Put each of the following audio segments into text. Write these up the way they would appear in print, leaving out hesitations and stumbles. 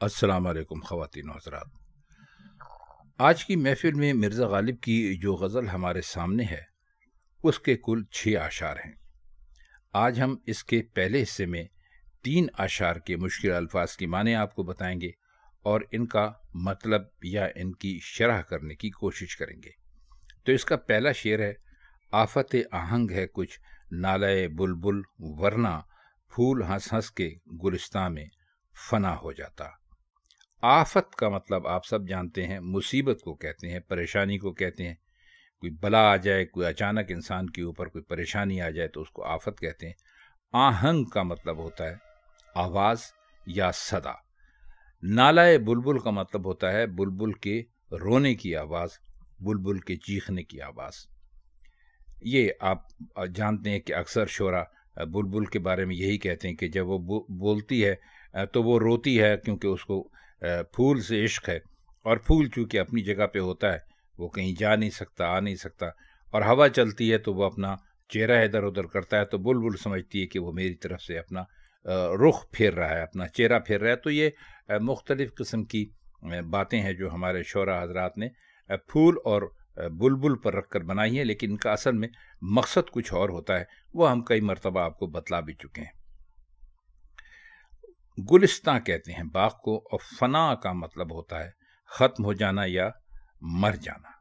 अस्सलाम वालेकुम ख़वातीन व हज़रात। आज की महफ़िल में मिर्ज़ा ग़ालिब की जो ग़ज़ल हमारे सामने है, उसके कुल 6 अशार हैं। आज हम इसके पहले हिस्से में 3 अशार के मुश्किल अल्फ़ाज़ की माने आपको बताएंगे और इनका मतलब या इनकी शरह करने की कोशिश करेंगे। तो इसका पहला शेर है, आफ़त आहंग है कुछ नाले बुलबुल, वरना फूल हंस हंस के गुलिस्तां में फ़ना हो जाता। आफत का मतलब आप सब जानते हैं, मुसीबत को कहते हैं, परेशानी को कहते हैं। कोई बला आ जाए, कोई अचानक इंसान के ऊपर कोई परेशानी आ जाए तो उसको आफत कहते हैं। आहंग का मतलब होता है आवाज़ या सदा। नालाए बुलबुल का मतलब होता है बुलबुल के रोने की आवाज़, बुलबुल के चीखने की आवाज़। ये आप जानते हैं कि अक्सर शोरा बुलबुल के बारे में यही कहते हैं कि जब वो बोलती है तो वो रोती है, क्योंकि उसको फूल से इश्क है, और फूल चूँकि अपनी जगह पे होता है, वो कहीं जा नहीं सकता, आ नहीं सकता, और हवा चलती है तो वो अपना चेहरा इधर उधर करता है, तो बुलबुल समझती है कि वो मेरी तरफ से अपना रुख फेर रहा है, अपना चेहरा फेर रहा है। तो ये मुख्तलिफ़ किस्म की बातें हैं जो हमारे शोरा हजरात ने फूल और बुलबुल पर रख कर बनाई है, लेकिन इनका असल में मकसद कुछ और होता है, वो हम कई मरतबा आपको बतला भी चुके हैं। गुलिस्तां कहते हैं बाग को, और फना का मतलब होता है ख़त्म हो जाना या मर जाना।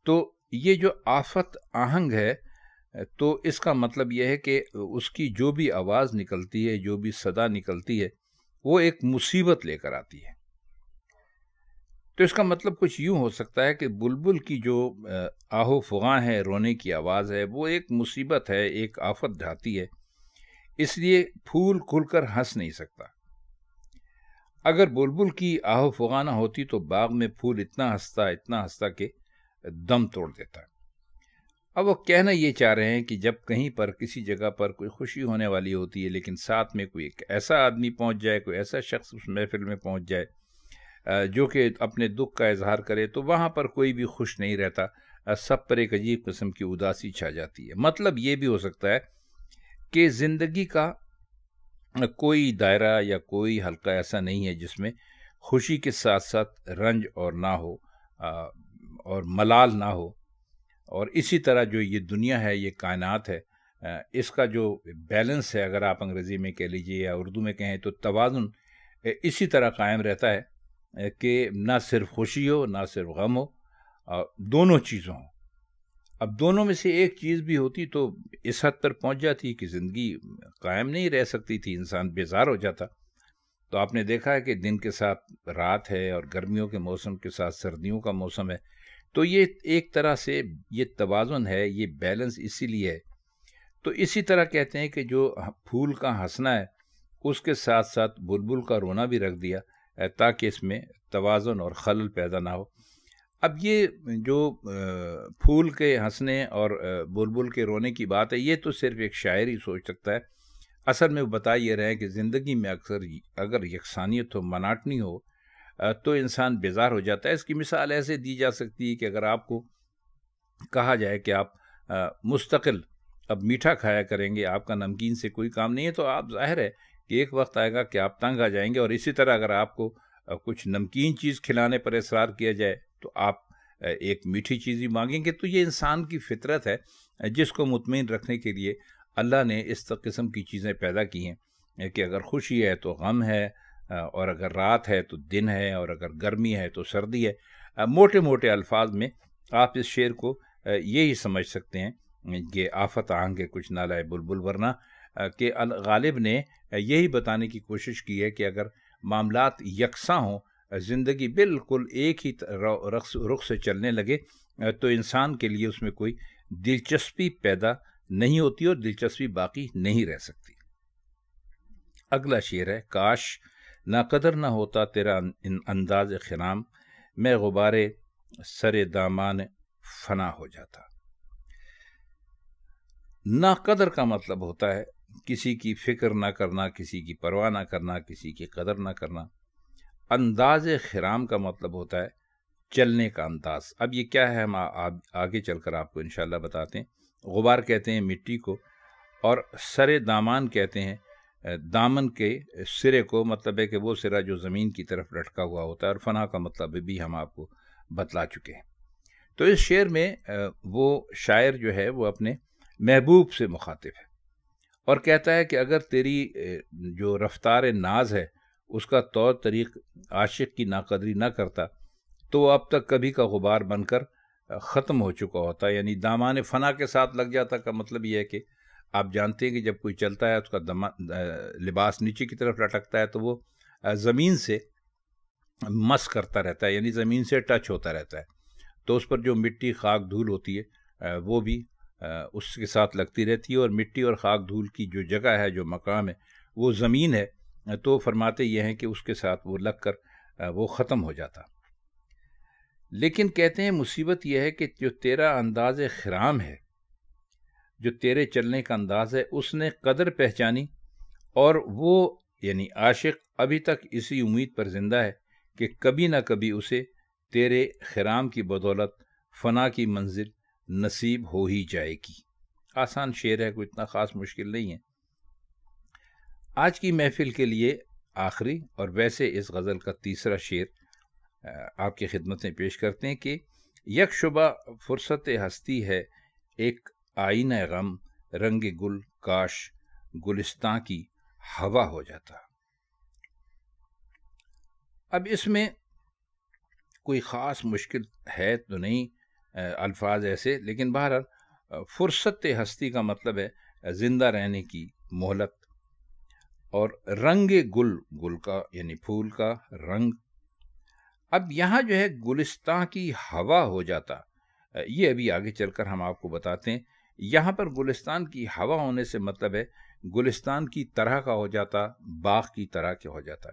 तो ये जो आफत आहंग है, तो इसका मतलब यह है कि उसकी जो भी आवाज़ निकलती है, जो भी सदा निकलती है, वो एक मुसीबत लेकर आती है। तो इसका मतलब कुछ यूं हो सकता है कि बुलबुल की जो आहो फुगां है, रोने की आवाज़ है, वो एक मुसीबत है, एक आफत ढाती है, इसलिए फूल खुलकर हंस नहीं सकता। अगर बुलबुल की आहो फुगां ना होती तो बाग में फूल इतना हंसता कि दम तोड़ देता। अब वो कहना ये चाह रहे हैं कि जब कहीं पर किसी जगह पर कोई खुशी होने वाली होती है, लेकिन साथ में कोई एक ऐसा आदमी पहुंच जाए, कोई ऐसा शख्स उस महफिल में पहुंच जाए जो कि अपने दुख का इजहार करे, तो वहां पर कोई भी खुश नहीं रहता। सब पर एक अजीब किस्म की उदासी छा जाती है। मतलब ये भी हो सकता है कि जिंदगी का कोई दायरा या कोई हल्का ऐसा नहीं है जिसमें खुशी के साथ साथ रंज और ना हो, और मलाल ना हो। और इसी तरह जो ये दुनिया है, ये कायनात है, इसका जो बैलेंस है, अगर आप अंग्रेज़ी में कह लीजिए या उर्दू में कहें तो तवाज़ुन इसी तरह कायम रहता है कि ना सिर्फ खुशी हो, ना सिर्फ गम हो, दोनों चीज़ों हो। अब दोनों में से एक चीज़ भी होती तो इस हद पर पहुंच जाती कि ज़िंदगी कायम नहीं रह सकती थी, इंसान बेजार हो जाता। तो आपने देखा है कि दिन के साथ रात है, और गर्मियों के मौसम के साथ सर्दियों का मौसम है। तो ये एक तरह से ये तवाज़ुन है, ये बैलेंस इसीलिए है। तो इसी तरह कहते हैं कि जो फूल का हंसना है, उसके साथ साथ बुलबुल का रोना भी रख दिया ताकि इसमें तवाज़ुन और खलल पैदा ना हो। अब ये जो फूल के हंसने और बुलबुल के रोने की बात है, ये तो सिर्फ एक शायर ही सोच सकता है। असल में वो बता ये रहे हैं कि ज़िंदगी में अक्सर अगर यकसानियत हो, मनाटनी हो, तो इंसान बेजार हो जाता है। इसकी मिसाल ऐसे दी जा सकती है कि अगर आपको कहा जाए कि आप मुस्तकिल अब मीठा खाया करेंगे, आपका नमकीन से कोई काम नहीं है, तो आप ज़ाहिर है कि एक वक्त आएगा कि आप तंग आ जाएंगे। और इसी तरह अगर आपको कुछ नमकीन चीज़ खिलाने पर इसरार किया जाए तो आप एक मीठी चीज़ ही मांगेंगे। तो ये इंसान की फितरत है, जिसको मुतमईन रखने के लिए अल्लाह ने इस किस्म की चीज़ें पैदा की हैं कि अगर खुशी है तो गम है, और अगर रात है तो दिन है, और अगर गर्मी है तो सर्दी है। मोटे मोटे अल्फाज में आप इस शेर को यही समझ सकते हैं कि आफत आंगे कुछ नालाए बुलबुल, वरना कि गालिब ने यही बताने की कोशिश की है कि अगर मामलात यकसा हों, ज़िंदगी बिल्कुल एक ही रुख से चलने लगे, तो इंसान के लिए उसमें कोई दिलचस्पी पैदा नहीं होती और दिलचस्पी बाकी नहीं रह सकती। अगला शेर है, काश ना कदर ना होता तेरा अंदाज खिराम, मैं गुबारे सरे दामान फना हो जाता। ना कदर का मतलब होता है किसी की फिक्र ना करना, किसी की परवाह ना करना, किसी की कदर ना करना। अंदाज खिराम का मतलब होता है चलने का अंदाज। अब ये क्या है, हम आगे चलकर आपको इंशाल्लाह बताते हैं। गुबार कहते हैं मिट्टी को, और सरे दामान कहते हैं دامن کے سرے کو، مطلب ہے کہ وہ سرا جو زمین کی طرف لٹکا ہوا ہوتا ہے، اور فنا کا مطلب بھی ہم آپ کو بتلا چکے ہیں۔ تو اس شعر میں وہ شاعر جو ہے وہ اپنے محبوب سے مخاطب ہے اور کہتا ہے کہ اگر تیری جو رفتار ناز ہے اس کا طور طریق عاشق کی ناقدری نہ کرتا تو وہ اب تک کبھی کا غبار بن کر ختم ہو چکا ہوتا، یعنی دامان فنا کے ساتھ لگ جاتا۔ کا مطلب یہ ہے کہ آپ جانتے ہیں کہ جب کوئی چلتا ہے اس کا لباس نیچے کی طرف لٹکتا ہے تو وہ زمین سے مس کرتا رہتا ہے، یعنی زمین سے ٹچ ہوتا رہتا ہے، تو اس پر جو مٹی خاک دھول ہوتی ہے وہ بھی اس کے ساتھ لگتی رہتی ہے، اور مٹی اور خاک دھول کی جو جگہ ہے، جو مقام ہے، وہ زمین ہے۔ تو فرماتے یہ ہیں کہ اس کے ساتھ وہ لگ کر وہ ختم ہو جاتا۔ لیکن کہتے ہیں مصیبت یہ ہے کہ جو تیرا انداز خرام ہے، جو تیرے چلنے کا انداز ہے، اس نے قدر پہچانی، اور وہ یعنی عاشق ابھی تک اسی امید پر زندہ ہے کہ کبھی نہ کبھی اسے تیرے خرام کی بدولت فنا کی منزل نصیب ہو ہی جائے گی۔ آسان شعر ہے، کوئی اتنا خاص مشکل نہیں ہے۔ آج کی محفل کے لیے آخری اور ویسے اس غزل کا تیسرا شعر آپ کی خدمت میں پیش کرتے ہیں کہ یک شبہ فرصت ہستی ہے، ایک آئینہ غم، رنگ گل کاش گلستاں کی ہوا ہو جاتا۔ اب اس میں کوئی خاص مشکل ہے تو نہیں الفاظ ایسے، لیکن بہرحال فرصت ہستی کا مطلب ہے زندہ رہنے کی مہلت، اور رنگ گل، گل کا یعنی پھول کا رنگ۔ اب یہاں جو ہے گلستان کی ہوا ہو جاتا، یہ ابھی آگے چل کر ہم آپ کو بتاتے ہیں۔ یہاں پر گلستان کی ہوا ہونے سے مطلب ہے گلستان کی طرح کا ہو جاتا، باغ کی طرح کے ہو جاتا۔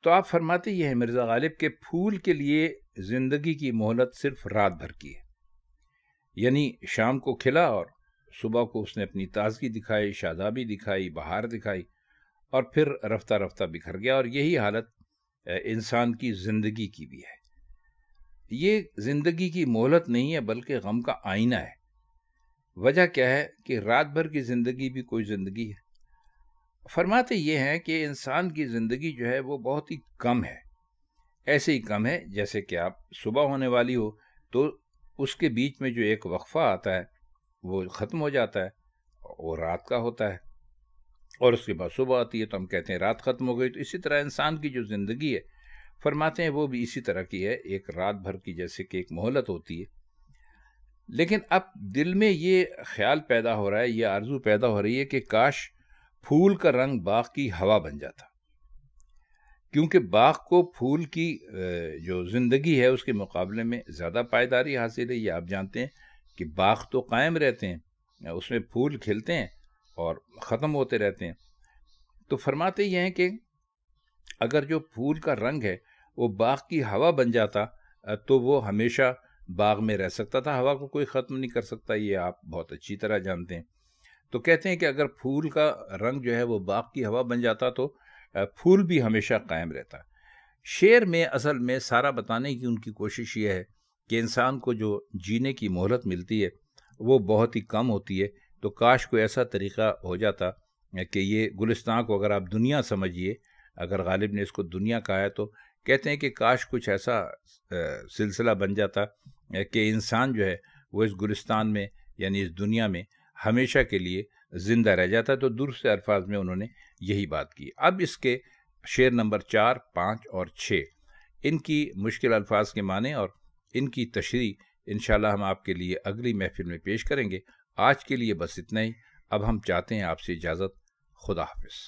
تو آپ فرماتے یہ ہیں مرزا غالب کے پھول کے لیے زندگی کی مہلت صرف رات بھر کی ہے، یعنی شام کو کھلا اور صبح کو اس نے اپنی تازگی دکھائی، شادابی دکھائی، بہار دکھائی، اور پھر رفتہ رفتہ بکھر گیا۔ اور یہی حالت انسان کی زندگی کی بھی ہے۔ یہ زندگی کی مہلت نہیں ہے بلکہ غم کا آئینہ ہے۔ وجہ کیا ہے کہ رات بھر کی زندگی بھی کوئی زندگی ہے۔ فرماتے یہ ہیں کہ انسان کی زندگی جو ہے وہ بہت ہی کم ہے، ایسے ہی کم ہے جیسے کہ آپ صبح ہونے والی ہو تو اس کے بیچ میں جو ایک وقفہ آتا ہے وہ ختم ہو جاتا ہے، وہ رات کا ہوتا ہے، اور اس کے بعد صبح آتی ہے تو ہم کہتے ہیں رات ختم ہو گئی۔ تو اسی طرح انسان کی جو زندگی ہے فرماتے ہیں وہ بھی اسی طرح کی ہے، ایک رات بھر کی جیسے کہ ایک مہلت ہوتی ہے۔ لیکن اب دل میں یہ خیال پیدا ہو رہا ہے، یہ آرزو پیدا ہو رہی ہے کہ کاش پھول کا رنگ باغ کی ہوا بن جاتا، کیونکہ باغ کو پھول کی جو زندگی ہے اس کے مقابلے میں زیادہ پائیداری حاصل ہے۔ یہ آپ جانتے ہیں کہ باغ تو قائم رہتے ہیں، اس میں پھول کھلتے ہیں اور ختم ہوتے رہتے ہیں۔ تو فرماتے یہ ہیں کہ اگر جو پھول کا رنگ ہے وہ باغ کی ہوا بن جاتا تو وہ ہمیشہ باغ میں رہ سکتا تھا، ہوا کو کوئی ختم نہیں کر سکتا، یہ آپ بہت اچھی طرح جانتے ہیں۔ تو کہتے ہیں کہ اگر پھول کا رنگ جو ہے وہ باغ کی ہوا بن جاتا تو پھول بھی ہمیشہ قائم رہتا۔ شعر میں اصل میں سارا بتانے کی ان کی کوشش یہ ہے کہ انسان کو جو جینے کی مہلت ملتی ہے وہ بہت ہی کم ہوتی ہے، تو کاش کوئی ایسا طریقہ ہو جاتا کہ یہ گلستان کو اگر آپ دنیا سمجھیے، اگر غالب نے اس کو دنیا کہا ہے تو کہتے ہیں کہ کاش کچھ ایسا سلسلہ بن جاتا کہ انسان جو ہے وہ اس گلستان میں یعنی اس دنیا میں ہمیشہ کے لیے زندہ رہ جاتا ہے۔ تو درست الفاظ میں انہوں نے یہی بات کی۔ اب اس کے شعر نمبر 4، 5 اور 6 ان کی مشکل الفاظ کے معنی اور ان کی تشریح انشاءاللہ ہم آپ کے لیے اگلی محفل میں پیش کریں گے۔ آج کے لیے بس اتنا ہی۔ اب ہم چاہتے ہیں آپ سے اجازت۔ خدا حافظ۔